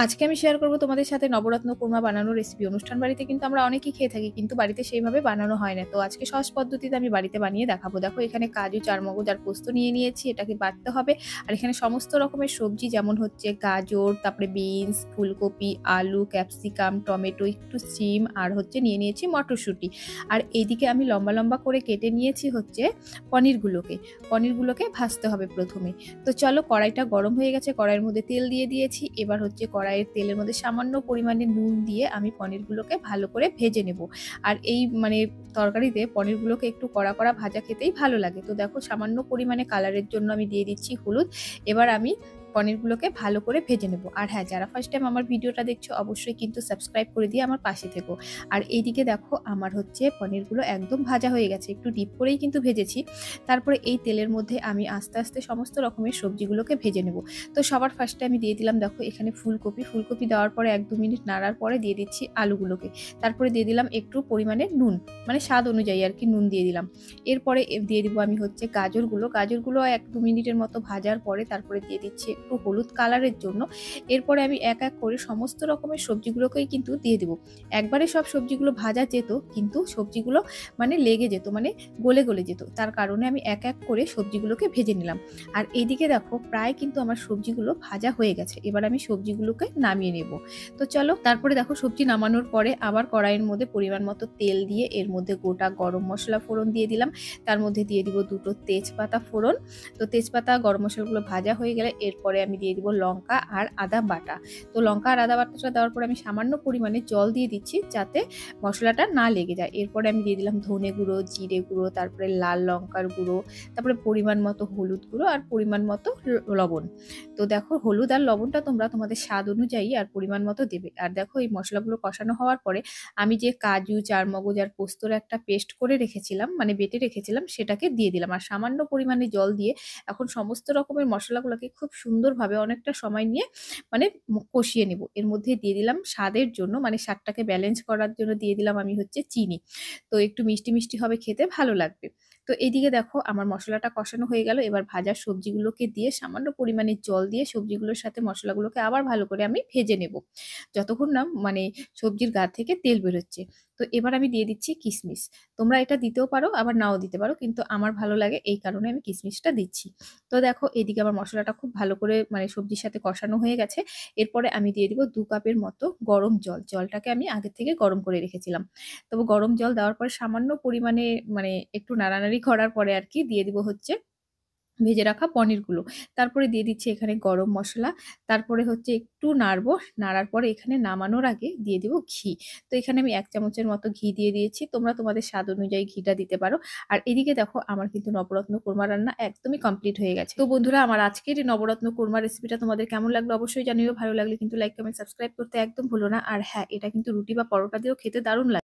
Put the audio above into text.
আজকে আমি শেয়ার করব তোমাদের সাথে নবরত্ন কোরমা বানানোর রেসিপি। অনুষ্ঠান বাড়িতে কিন্তু আমরা অনেকেই খেয়ে থাকি, কিন্তু বাড়িতে সেইভাবে বানানো হয় না। তো আজকে সহজ পদ্ধতিতে আমি বাড়িতে বানিয়ে দেখাবো। দেখো, এখানে কাজু, চারমগজ আর পোস্ত নিয়ে নিয়েছি, এটাকে বাটতে হবে। আর এখানে সমস্ত রকমের সবজি, যেমন হচ্ছে গাজর, তারপরে বিনস, ফুলকপি, আলু, ক্যাপসিকাম, টমেটো, একটু সিম, আর হচ্ছে নিয়ে নিয়েছি মটরশুঁটি। আর এইদিকে আমি লম্বা লম্বা করে কেটে নিয়েছি হচ্ছে পনিরগুলোকে ভাজতে হবে প্রথমে। তো চলো, কড়াইটা গরম হয়ে গেছে, কড়াইয়ের মধ্যে তেল দিয়ে দিয়েছি। এবার হচ্ছে কড়াইয়ের তেলের মধ্যে সামান্য পরিমাণে নুন দিয়ে আমি পনিরগুলোকে ভালো করে ভেজে নেব। আর এই তরকারিতে পনিরগুলোকে একটু কড়া কড়া ভাজা খেতেই ভালো লাগে। তো দেখো, সামান্য পরিমাণে কালারের জন্য আমি দিয়ে দিচ্ছি হলুদ। এবার আমি পনিরগুলোকে ভালো করে ভেজে নেব। আর হ্যাঁ, যারা ফার্স্ট টাইম আমার ভিডিওটা দেখছো অবশ্যই কিন্তু সাবস্ক্রাইব করে দিয়ে আমার পাশে থেকো। আর এইদিকে দেখো, আমার হচ্ছে পনিরগুলো একদম ভাজা হয়ে গেছে, একটু ডিপ করেই কিন্তু ভেজেছি। তারপরে এই তেলের মধ্যে আমি আস্তে আস্তে সমস্ত রকমের সবজিগুলোকে ভেজে নেব। তো সবার ফার্স্টে আমি দিয়ে দিলাম, দেখো এখানে ফুলকপি দেওয়ার পরে 1-2 মিনিট নাড়ার পরে দিয়ে দিচ্ছি আলুগুলোকে। তারপরে দিয়ে দিলাম একটু পরিমাণে নুন, মানে স্বাদ অনুযায়ী আর কি নুন দিয়ে দিলাম। এরপরে দিয়ে দিব আমি হচ্ছে গাজরগুলো 1-2 মিনিটের মতো ভাজার পরে তারপরে দিয়ে দিচ্ছি একটু হলুদ কালারের জন্য। এরপরে আমি এক এক করে সমস্ত রকমের সবজিগুলোকেই কিন্তু দিয়ে দেবো। একবারে সব সবজিগুলো ভাজা যেত, কিন্তু সবজিগুলো লেগে যেত, গলে গলে যেত। তার কারণে আমি এক এক করে সবজিগুলোকে ভেজে নিলাম। আর এইদিকে দেখো, প্রায় কিন্তু আমার সবজিগুলো ভাজা হয়ে গেছে। এবার আমি সবজিগুলোকে নামিয়ে নেব। তো চলো, তারপরে দেখো সবজি নামানোর পরে আবার কড়াইয়ের মধ্যে পরিমাণ মতো তেল দিয়ে এর মধ্যে গোটা গরম মশলা ফোড়ন দিয়ে দিলাম। তার মধ্যে দিয়ে দিব 2টো তেজপাতা ফোড়ন। তো তেজপাতা গরম মশলাগুলো ভাজা হয়ে গেলে এরপরে আমি দিয়ে দিব লঙ্কা আর আদা বাটা। তো লঙ্কা আর আদা বাটাটা দেওয়ার পরে আমি সামান্য পরিমাণে জল দিয়ে দিচ্ছি, যাতে মশলাটা না লেগে যায়। এরপরে আমি দিয়ে দিলাম ধনে গুঁড়ো, জিরে গুঁড়ো, তারপরে লাল লঙ্কার গুঁড়ো, তারপরে পরিমাণ মতো হলুদ গুঁড়ো আর পরিমাণ মতো লবণ। তো দেখো, হলুদ আর লবণটা তোমরা তোমাদের স্বাদ অনুযায়ী আর পরিমাণ মতো দেবে। আর দেখো, এই মশলাগুলো কষানো হওয়ার পরে আমি যে কাজু, চারমগজ আর পোস্তর একটা পেস্ট করে রেখেছিলাম, বেটে রেখেছিলাম, সেটাকে দিয়ে দিলাম। আর সামান্য পরিমাণে জল দিয়ে এখন সমস্ত রকমের মশলাগুলোকে খুব সুন্দরভাবে অনেকটা সময় নিয়ে কষিয়ে নেব। এর মধ্যে দিয়ে দিলাম স্বাদের জন্য, স্বাদটাকে ব্যালেন্স করার জন্য দিয়ে দিলাম আমি হচ্ছে চিনি। তো একটু মিষ্টি মিষ্টি হবে, খেতে ভালো লাগবে। তো এইদিকে দেখো, আমার মশলাটা কষানো হয়ে গেল। এবার ভাজা সবজিগুলোকে দিয়ে সামান্য পরিমাণে জল দিয়ে সবজিগুলোর সাথে মশলাগুলোকে আবার ভালো করে আমি ভেজে নেব, যতক্ষণ না সবজির গা থেকে তেল বেরোচ্ছে। তো এবার আমি দিয়ে দিচ্ছি কিশমিশ। তোমরা এটা দিতেও পারো, আবার নাও দিতে পারো, কিন্তু আমার ভালো লাগে এই কারণে আমি কিশমিশটা দিচ্ছি। তো দেখো, এদিকে আমার মশলাটা খুব ভালো করে সবজির সাথে কষানো হয়ে গেছে। এরপরে আমি দিয়ে দিব 2 কাপের মতো গরম জল। জলটাকে আমি আগে থেকে গরম করে রেখেছিলাম। তবে গরম জল দেওয়ার পরে সামান্য পরিমাণে একটু নাড়ানাড়ি করার পরে আর কি দিয়ে দিব হচ্ছে ভেজে রাখা পনিরগুলো। তারপরে দিয়ে দিচ্ছি এখানে গরম মশলা। তারপরে হচ্ছে একটু নাড়বো। নাড়ার পরে এখানে নামানোর আগে দিয়ে দিব ঘি। তো এখানে আমি 1 চামচের মতো ঘি দিয়ে দিয়েছি। তোমরা তোমাদের স্বাদ অনুযায়ী ঘিটা দিতে পারো। আর এদিকে দেখো, আমার কিন্তু নবরত্ন কোরমা রান্না একদমই কমপ্লিট হয়ে গেছে। তো বন্ধুরা, আমার আজকের এই নবরত্ন কোরমা রেসিপিটা তোমাদের কেমন লাগলো অবশ্যই জানিও। ভালো লাগলে কিন্তু লাইক, কমেন্ট, সাবস্ক্রাইব করতে একদম ভুলো না। আর হ্যাঁ, এটা কিন্তু রুটি বা পরোটা দিয়েও খেতে দারুণ লাগে।